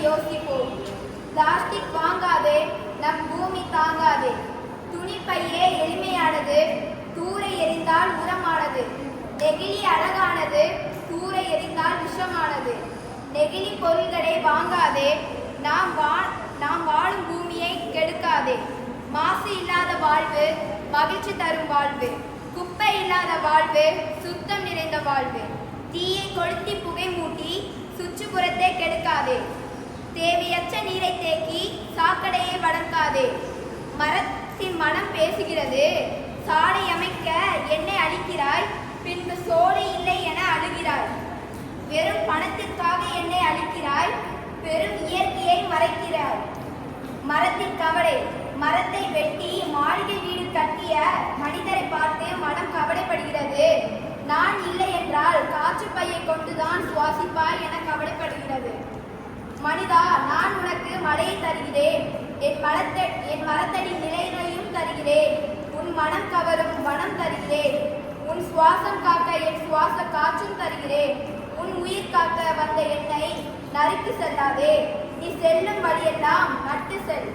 யோசிப்போம். பிளாஸ்டிக் வாங்காதே, நம் பூமி தாங்காதே. துணிப்பையே எளிமையானது, தூர எறிந்தால் உரமானது. நெகிழி அழகானது, தூர எறிந்தால் விஷமானது. நெகிழி பொருள்களை வாங்காதே, நாம் வாழும் பூமியை கெடுக்காதே. மாசு இல்லாத வாழ்வு மகிழ்ச்சி தரும் வாழ்வு. குப்பை இல்லாத வாழ்வு சுத்தம் நிறைந்த வாழ்வு. தீயை கொளுத்தி புகை மூட்டி சுற்றுப்புறத்தை கெடுக்காதே. தேவையற்ற நீரை தேக்கி சாக்கடையை வளர்க்காதே. மரத்தின் மனம் பேசுகிறது, சாலை அமைக்க என்னை அழிக்கிறாய், பின்பு சோலை இல்லை என அழுகிறாய். வெறும் பணத்திற்காக என்னை அழிக்கிறாய், பெரும் இயற்கையை மறைக்கிறாய். மரத்தின் கவலை, மரத்தை வெட்டி மாளிகை வீடு கட்டிய மனிதரை பார்த்து மனம் கவலைப்படுகிறது. நான் இல்லை என்றால் காற்று பையை கொண்டுதான் சுவாசிப்பாய் என கவலைப்படுகிறது. மனிதா, நான் உனக்கு மழையை தருகிறேன், என் மரத்தடி நிலைகளையும் தருகிறேன். உன் மனம் கவரும் வனம் தருகிறேன். உன் சுவாசம் காக்க என் சுவாச காற்றும் தருகிறேன். உன் உயிர் காக்க வந்த என்னை நறுக்கி செல்லாதே. நீ செல்லும் வழியெல்லாம் நட்டு செல்.